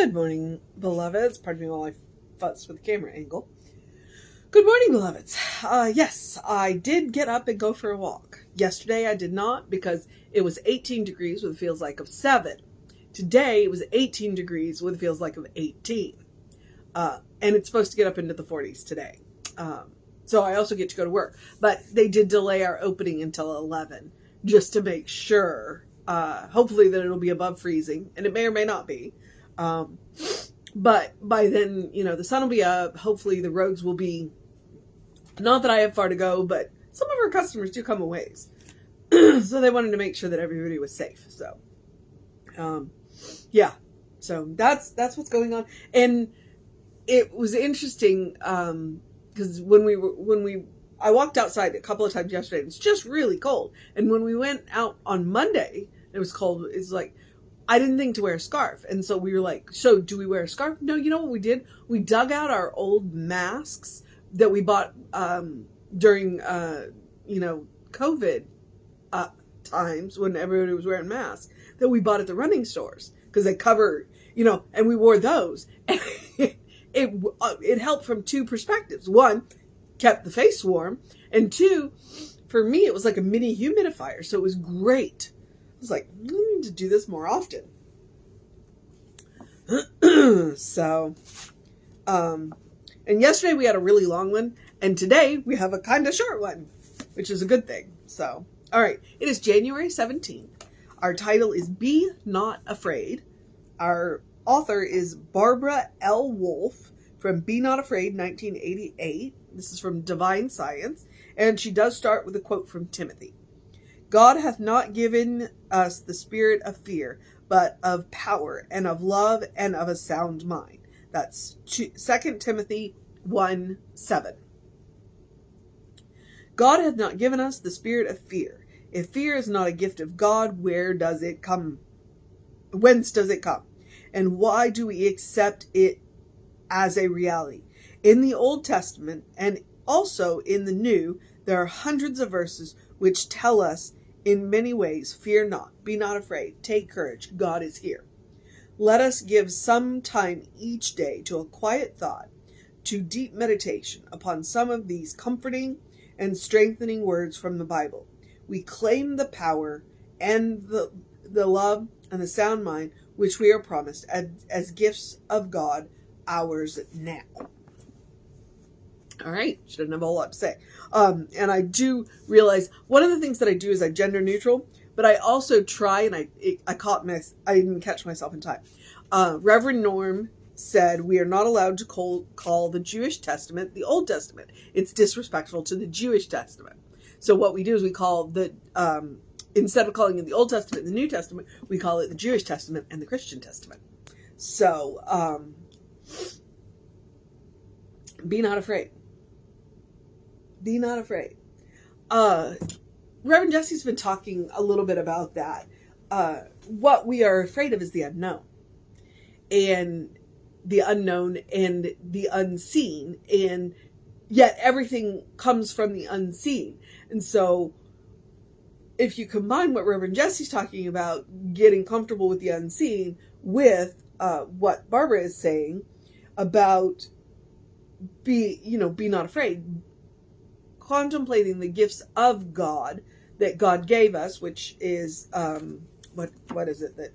Good morning, beloveds. Pardon me while I futz with the camera angle. Good morning, beloveds. Yes, I did get up and go for a walk. Yesterday I did not because it was 18 degrees with a feels like of 7. Today it was 18 degrees with a feels like of 18. And it's supposed to get up into the 40s today. So I also get to go to work. But they did delay our opening until 11 just to make sure, hopefully that it'll be above freezing. And it may or may not be. But by then, the sun will be up. Hopefully the roads will be, not that I have far to go, but some of our customers do come a ways. So they wanted to make sure that everybody was safe. So, yeah, so that's what's going on. And it was interesting, because I walked outside a couple of times yesterday. It's just really cold. And when we went out on Monday, it was cold. It's like, I didn't think to wear a scarf. And so we were like, so do we wear a scarf? No, you know what we did? We dug out our old masks that we bought during, COVID times when everybody was wearing masks that we bought at the running stores because they cover, and we wore those. And it helped from two perspectives. One, kept the face warm. And two, for me, it was like a mini humidifier. So it was great. I was like, I need to do this more often. So, and yesterday we had a really long one, and today we have a kind of short one, which is a good thing. So, all right, it is January 17th. Our title is Be Not Afraid. Our author is Barbara L. Wolfe from Be Not Afraid, 1988. This is from Divine Science, and she does start with a quote from Timothy. God hath not given us the spirit of fear, but of power and of love and of a sound mind. That's 2 Timothy 1:7. God hath not given us the spirit of fear. If fear is not a gift of God, where does it come? Whence does it come? And why do we accept it as a reality? In the Old Testament and also in the New, there are hundreds of verses which tell us in many ways, fear not, be not afraid, take courage, God is here. Let us give some time each day to a quiet thought, to deep meditation upon some of these comforting and strengthening words from the Bible. We claim the power and the love and the sound mind which we are promised as gifts of God, ours now. All right, she doesn't have a whole lot to say. And I do realize one of the things that I do is I gender neutral, but I also try, and I didn't catch myself in time. Reverend Norm said we are not allowed to call the Jewish Testament the Old Testament. It's disrespectful to the Jewish Testament. So what we do is we call instead of calling it the Old Testament and the New Testament, we call it the Jewish Testament and the Christian Testament. So, be not afraid. Be not afraid. Reverend Jesse's been talking a little bit about that. What we are afraid of is the unknown. And the unknown and the unseen. And yet everything comes from the unseen. And so if you combine what Reverend Jesse's talking about, getting comfortable with the unseen, with what Barbara is saying about be not afraid, contemplating the gifts of God that God gave us, which is what is it that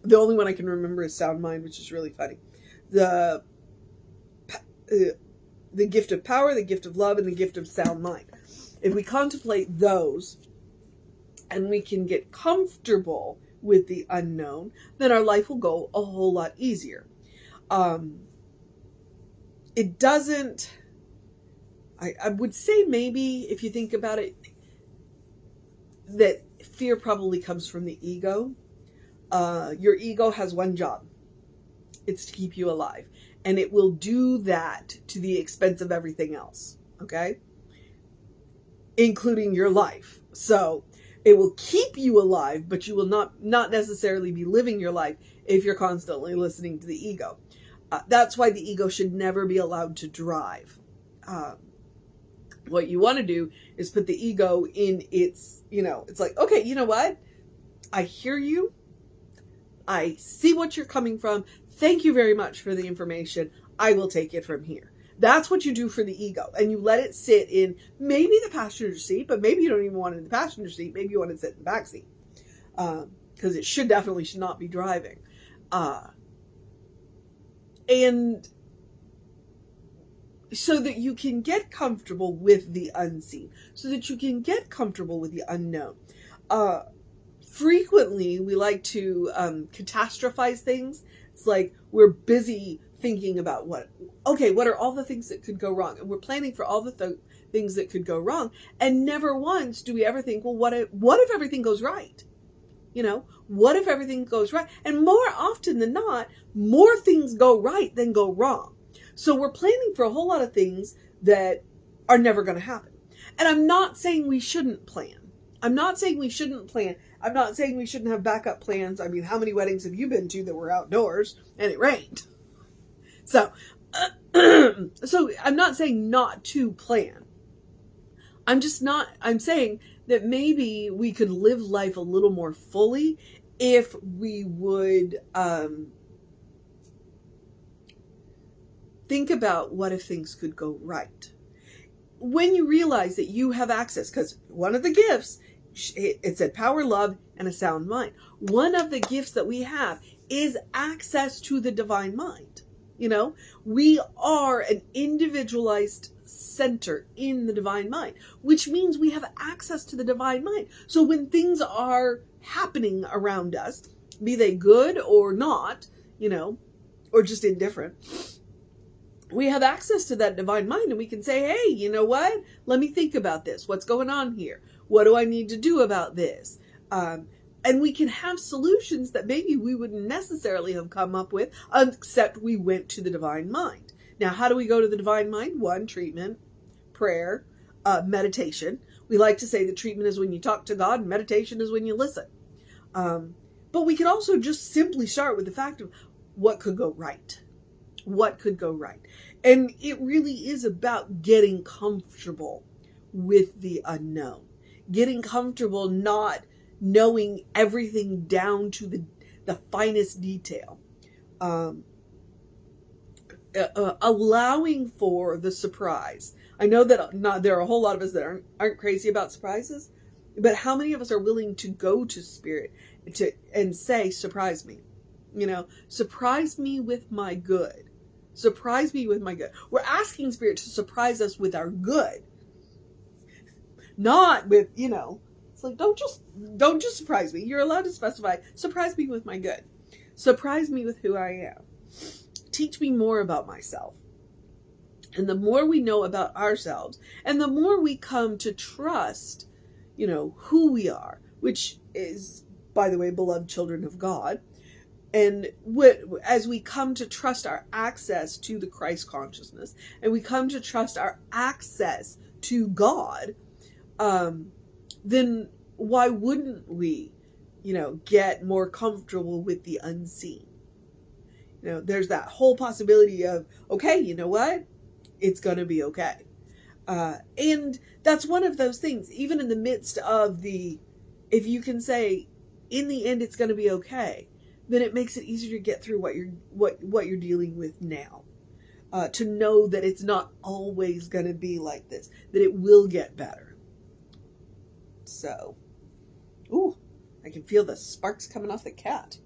the only one I can remember is sound mind, which is really funny. The gift of power, the gift of love, and the gift of sound mind. If we contemplate those and we can get comfortable with the unknown, then our life will go a whole lot easier. It doesn't, I would say maybe if you think about it, that fear probably comes from the ego. Your ego has one job. It's to keep you alive. And it will do that to the expense of everything else. Okay? Including your life. So it will keep you alive, but you will not necessarily be living your life if you're constantly listening to the ego. That's why the ego should never be allowed to drive. What you want to do is put the ego in its, it's like, okay, you know what? I hear you. I see what you're coming from. Thank you very much for the information. I will take it from here. That's what you do for the ego. And you let it sit in maybe the passenger seat, but maybe you don't even want it in the passenger seat. Maybe you want it to sit in the back seat. Because it should not be driving. And so that you can get comfortable with the unseen. So that you can get comfortable with the unknown. Frequently, we like to catastrophize things. It's like we're busy thinking about what are all the things that could go wrong? And we're planning for all the things that could go wrong. And never once do we ever think, well, what if everything goes right? What if everything goes right? And more often than not, more things go right than go wrong. So we're planning for a whole lot of things that are never going to happen. And I'm not saying we shouldn't plan. I'm not saying we shouldn't plan. I'm not saying we shouldn't have backup plans. I mean, how many weddings have you been to that were outdoors and it rained? So, so I'm not saying not to plan. I'm saying that maybe we could live life a little more fully if we would think about what if things could go right. When you realize that you have access, because one of the gifts, it said power, love, and a sound mind. One of the gifts that we have is access to the divine mind. We are an individualized center in the divine mind, which means we have access to the divine mind. So when things are happening around us, be they good or not, or just indifferent, we have access to that divine mind and we can say, hey, you know what? Let me think about this. What's going on here? What do I need to do about this? And we can have solutions that maybe we wouldn't necessarily have come up with, except we went to the divine mind. Now, how do we go to the divine mind? 1, treatment, prayer, meditation. We like to say the treatment is when you talk to God and meditation is when you listen. But we can also just simply start with the fact of what could go right. What could go right? And it really is about getting comfortable with the unknown. Getting comfortable not knowing everything down to the finest detail. Allowing for the surprise. I know that there are a whole lot of us that aren't crazy about surprises, but how many of us are willing to go to Spirit and say, surprise me? Surprise me with my good. Surprise me with my good. We're asking Spirit to surprise us with our good. Not with, it's like, don't just surprise me. You're allowed to specify, surprise me with my good. Surprise me with who I am. Teach me more about myself. And the more we know about ourselves, and the more we come to trust, who we are, which is, by the way, beloved children of God. And as we come to trust our access to the Christ consciousness, and we come to trust our access to God, then why wouldn't we, get more comfortable with the unseen? There's that whole possibility of, okay, you know what? It's going to be okay. And that's one of those things, even in the midst of if you can say, in the end, it's going to be okay, then it makes it easier to get through what you're dealing with now. To know that it's not always going to be like this, that it will get better. So, I can feel the sparks coming off the cat.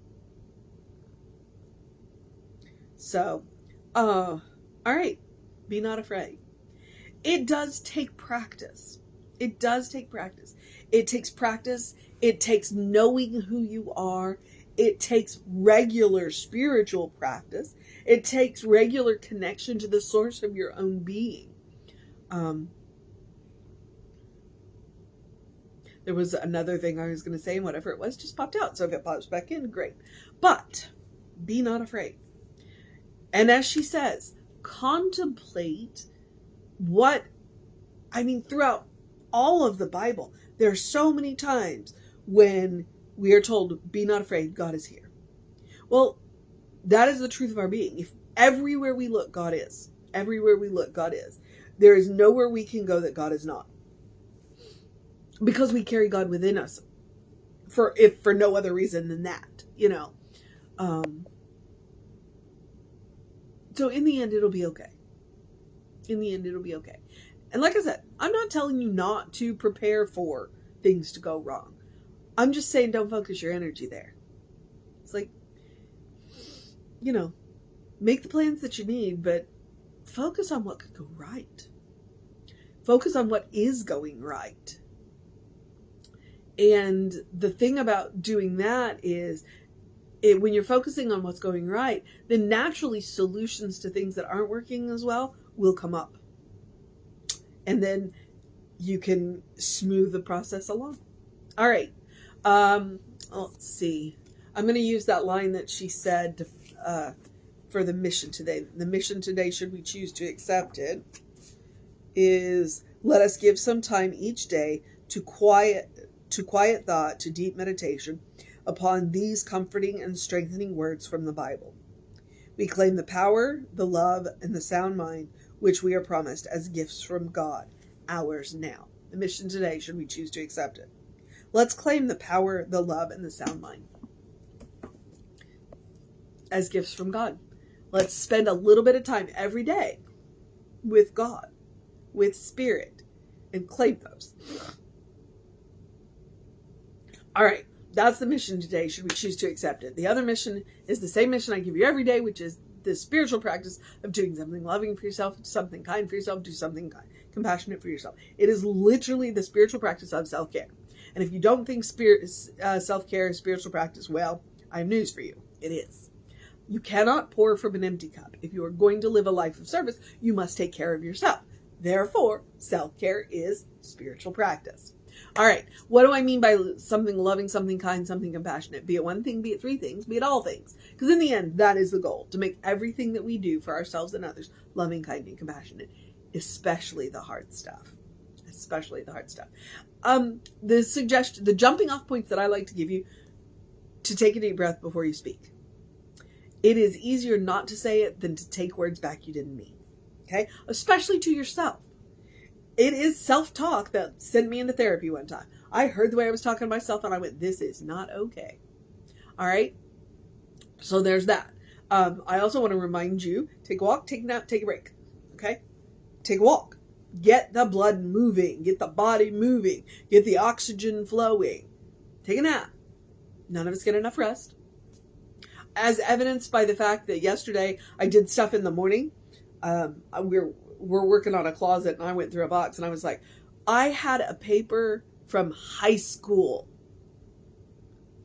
So, all right, be not afraid. It does take practice. It does take practice. It takes practice. It takes knowing who you are. It takes regular spiritual practice. It takes regular connection to the source of your own being. There was another thing I was going to say, and whatever it was just popped out. So if it pops back in, great. But be not afraid. And as she says, contemplate throughout all of the Bible, there are so many times when we are told, be not afraid, God is here. Well, that is the truth of our being. If everywhere we look, God is. Everywhere we look, God is. There is nowhere we can go that God is not. Because we carry God within us for no other reason than that, So in the end, it'll be okay. In the end, it'll be okay. And like I said, I'm not telling you not to prepare for things to go wrong. I'm just saying don't focus your energy there. It's like, make the plans that you need, but focus on what could go right. Focus on what is going right. And the thing about doing that is, when you're focusing on what's going right, then naturally solutions to things that aren't working as well will come up. And then you can smooth the process along. All right. Let's see. I'm going to use that line that she said for the mission today. The mission today, should we choose to accept it, is let us give some time each day to quiet thought, to deep meditation upon these comforting and strengthening words from the Bible. We claim the power, the love, and the sound mind which we are promised as gifts from God, ours now. The mission today, should we choose to accept it. Let's claim the power, the love, and the sound mind as gifts from God. Let's spend a little bit of time every day with God, with Spirit, and claim those. All right, that's the mission today, should we choose to accept it. The other mission is the same mission I give you every day, which is the spiritual practice of doing something loving for yourself, something kind for yourself, do something compassionate for yourself. It is literally the spiritual practice of self-care. And if you don't think self-care is spiritual practice, well, I have news for you. It is. You cannot pour from an empty cup. If you are going to live a life of service, you must take care of yourself. Therefore, self-care is spiritual practice. All right, what do I mean by something loving, something kind, something compassionate? Be it one thing, be it three things, be it all things. Because in the end, that is the goal, to make everything that we do for ourselves and others loving, kind, and compassionate, especially the hard stuff. Especially the hard stuff. The jumping off points that I like to give you, to take a deep breath before you speak. It is easier not to say it than to take words back you didn't mean. Okay? Especially to yourself. It is self-talk that sent me into therapy one time. I heard the way I was talking to myself and I went, this is not okay. All right? So there's that. I also want to remind you, take a walk, take a nap, take a break. Okay? Take a walk. Get the blood moving. Get the body moving. Get the oxygen flowing. Take a nap. None of us get enough rest. As evidenced by the fact that yesterday I did stuff in the morning. We're working on a closet and I went through a box and I was like, I had a paper from high school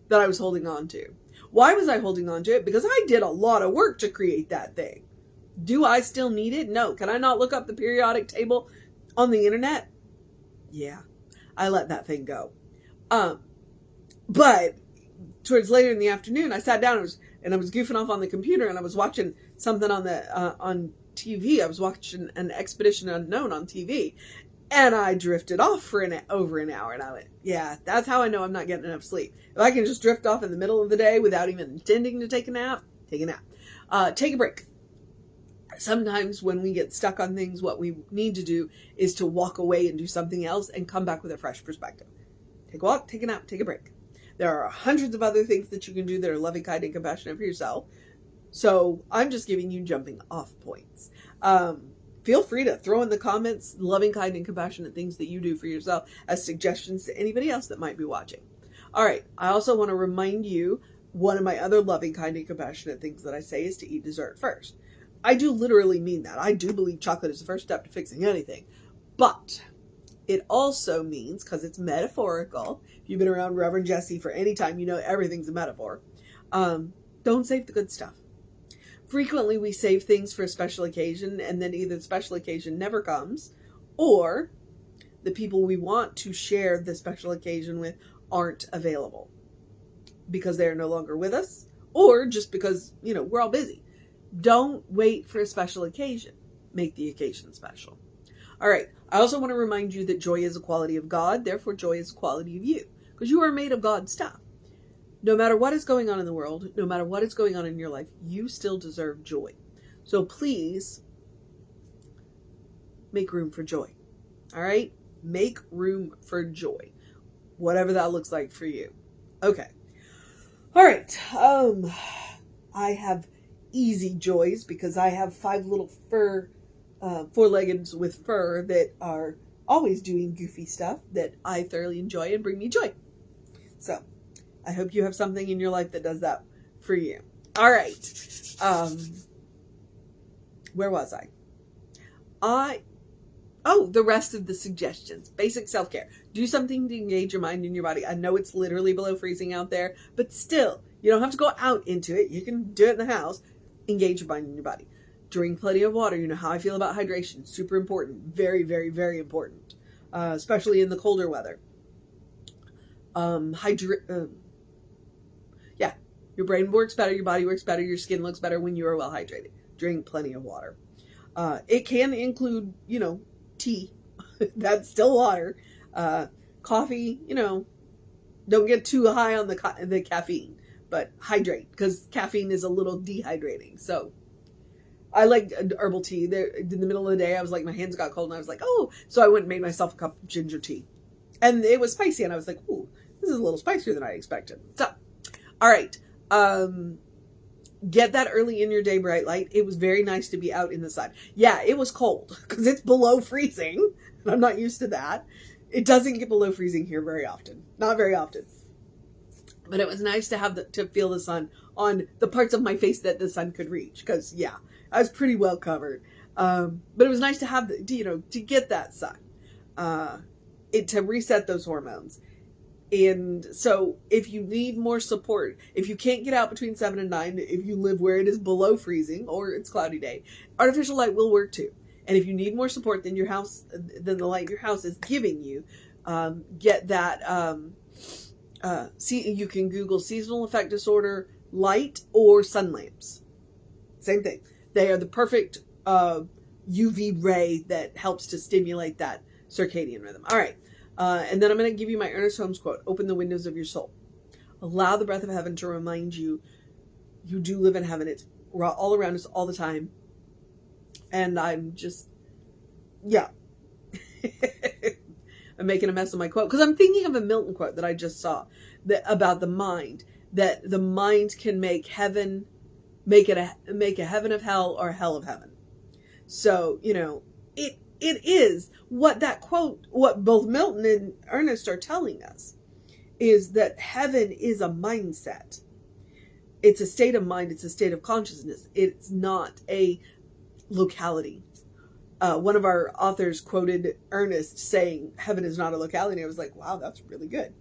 that I was holding on to. Why was I holding on to it? Because I did a lot of work to create that thing. Do I still need it? No. Can I not look up the periodic table on the internet? Yeah. I let that thing go. But towards later in the afternoon, I sat down and I was goofing off on the computer and I was watching something on TV. I was watching an Expedition Unknown on TV and I drifted off for over an hour and I went, yeah, that's how I know I'm not getting enough sleep. If I can just drift off in the middle of the day without even intending to take a nap, take a nap. Take a break. Sometimes when we get stuck on things, what we need to do is to walk away and do something else and come back with a fresh perspective. Take a walk, take a nap, take a break. There are hundreds of other things that you can do that are loving, kind, and compassionate for yourself. So I'm just giving you jumping off points. Feel free to throw in the comments loving, kind, and compassionate things that you do for yourself as suggestions to anybody else that might be watching. All right. I also want to remind you, one of my other loving, kind, and compassionate things that I say is to eat dessert first. I do literally mean that. I do believe chocolate is the first step to fixing anything. But it also means, because it's metaphorical, if you've been around Reverend Jesse for any time, you know everything's a metaphor. Don't save the good stuff. Frequently we save things for a special occasion and then either the special occasion never comes or the people we want to share the special occasion with aren't available because they're no longer with us or just because, we're all busy. Don't wait for a special occasion. Make the occasion special. All right. I also want to remind you that joy is a quality of God. Therefore, joy is a quality of you because you are made of God's stuff. No matter what is going on in the world, no matter what is going on in your life, you still deserve joy. So please make room for joy. All right? Make room for joy. Whatever that looks like for you. Okay. All right. I have easy joys because I have 5 little fur, 4-leggeds with fur that are always doing goofy stuff that I thoroughly enjoy and bring me joy. So I hope you have something in your life that does that for you. All right. Where was I? The rest of the suggestions. Basic self-care. Do something to engage your mind and your body. I know it's literally below freezing out there, but still, you don't have to go out into it. You can do it in the house. Engage your mind and your body. Drink plenty of water. You know how I feel about hydration. Super important. Very, very, very important. Especially in the colder weather. Your brain works better, your body works better, your skin looks better when you are well hydrated. Drink plenty of water. It can include, tea. That's still water. Coffee, don't get too high on the caffeine, but hydrate, because caffeine is a little dehydrating. So I like herbal tea. There, in the middle of the day, I was like, my hands got cold, and I was like, oh, so I went and made myself a cup of ginger tea. And it was spicy, and I was like, ooh, this is a little spicier than I expected. So, all right. Get that early in your day bright light. It was very nice to be out in the sun. Yeah, it was cold because it's below freezing. I'm not used to that. It doesn't get below freezing here very often. Not very often. But it was nice to to feel the sun on the parts of my face that the sun could reach. Because, yeah, I was pretty well covered. But it was nice to have, to get that sun. To reset those hormones. And so if you need more support, if you can't get out between 7 and 9, if you live where it is below freezing or it's cloudy day, artificial light will work too. And if you need more support than the light your house is giving you, get that, you can Google seasonal effect disorder light or sun lamps. Same thing. They are the perfect UV ray that helps to stimulate that circadian rhythm. All right. And then I'm going to give you my Ernest Holmes quote. Open the windows of your soul. Allow the breath of heaven to remind you you do live in heaven. It's all around us all the time. And I'm just, yeah. I'm making a mess of my quote because I'm thinking of a Milton quote that I just saw about the mind. That the mind can make heaven, make a heaven of hell or a hell of heaven. So, it is what that quote, what both Milton and Ernest are telling us, is that heaven is a mindset. It's a state of mind. It's a state of consciousness. It's not a locality. One of our authors quoted Ernest saying, heaven is not a locality. I was like, wow, that's really good.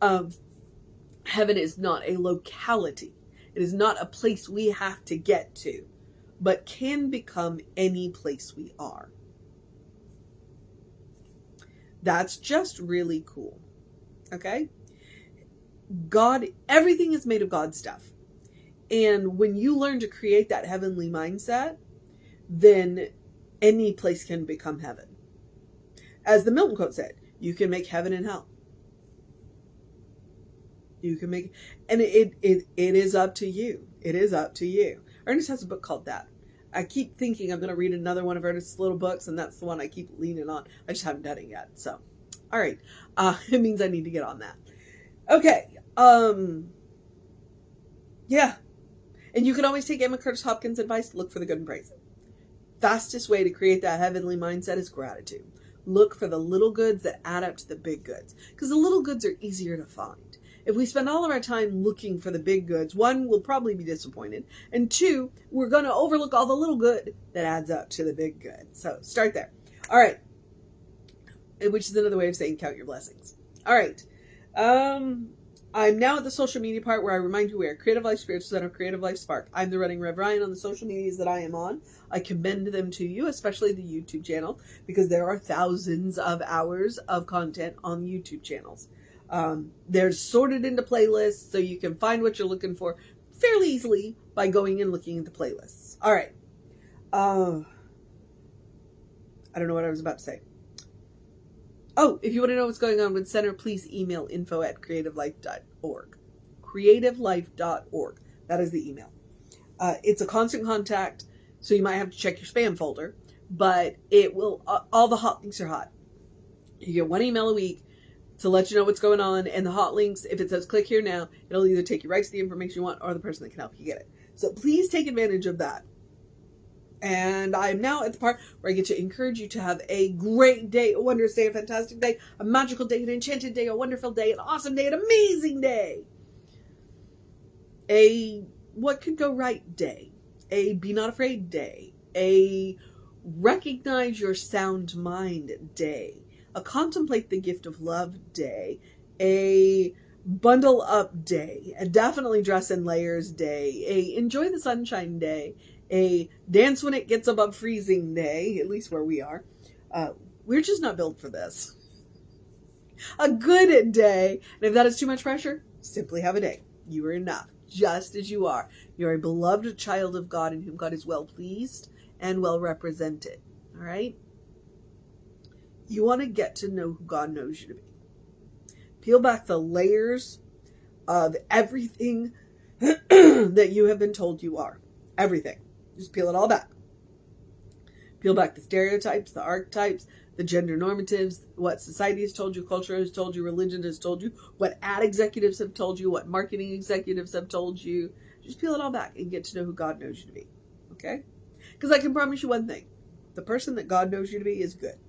Heaven is not a locality. It is not a place we have to get to, but can become any place we are. That's just really cool. Okay? God, everything is made of God stuff. And when you learn to create that heavenly mindset, then any place can become heaven. As the Milton quote said, you can make heaven and hell. You can make, and it is up to you. It is up to you. Ernest has a book called that. I keep thinking I'm going to read another one of Ernest's little books, and that's the one I keep leaning on. I just haven't done it yet. So, all right. It means I need to get on that. Okay. Yeah. And you can always take Emma Curtis Hopkins' advice. Look for the good and praise it. Fastest way to create that heavenly mindset is gratitude. Look for the little goods that add up to the big goods. Because the little goods are easier to find. If we spend all of our time looking for the big goods, 1, we'll probably be disappointed. And 2, we're going to overlook all the little good that adds up to the big good. So start there. All right. Which is another way of saying count your blessings. All right. I'm now at the social media part where I remind you we are Creative Life Spiritual Center, Creative Life Spark. I'm the running Rev Ryan on the social medias that I am on. I commend them to you, especially the YouTube channel, because there are thousands of hours of content on YouTube channels. They're sorted into playlists, so you can find what you're looking for fairly easily by going and looking at the playlists. All right. I don't know what I was about to say. Oh, if you want to know what's going on with the center, please email info@creativelife.org. creativelife.org. That is the email. It's a constant contact, so you might have to check your spam folder, but it will, all the hot links are hot. You get 1 email a week to let you know what's going on, and the hot links, if it says click here now, it'll either take you right to the information you want or the person that can help you get it. So please take advantage of that. And I'm now at the part where I get to encourage you to have a great day, a wondrous day, a fantastic day, a magical day, an enchanted day, a wonderful day, an awesome day, an amazing day. A what could go right day. A be not afraid day. A recognize your sound mind day. A contemplate the gift of love day. A bundle up day. A definitely dress in layers day. A enjoy the sunshine day. A dance when it gets above freezing day, at least where we are. We're just not built for this. A good day. And if that is too much pressure, simply have a day. You are enough, just as you are. You're a beloved child of God in whom God is well pleased and well represented. All right? You want to get to know who God knows you to be. Peel back the layers of everything that you have been told you are. Everything. Just peel it all back. Peel back the stereotypes, the archetypes, the gender normatives, what society has told you, culture has told you, religion has told you, what ad executives have told you, what marketing executives have told you. Just peel it all back and get to know who God knows you to be. Okay? Because I can promise you one thing. The person that God knows you to be is good.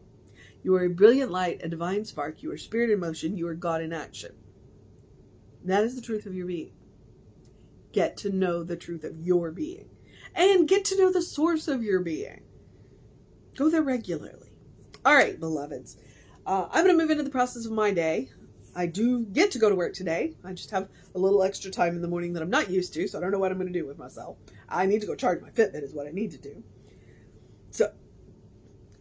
You are a brilliant light, a divine spark. You are spirit in motion. You are God in action. That is the truth of your being. Get to know the truth of your being. And get to know the source of your being. Go there regularly. All right, beloveds. I'm going to move into the process of my day. I do get to go to work today. I just have a little extra time in the morning that I'm not used to, so I don't know what I'm going to do with myself. I need to go charge my Fitbit is what I need to do. So,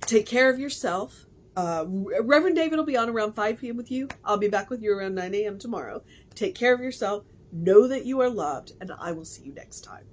take care of yourself. Reverend David will be on around 5 p.m. with you. I'll be back with you around 9 a.m. tomorrow. Take care of yourself. Know that you are loved, and I will see you next time.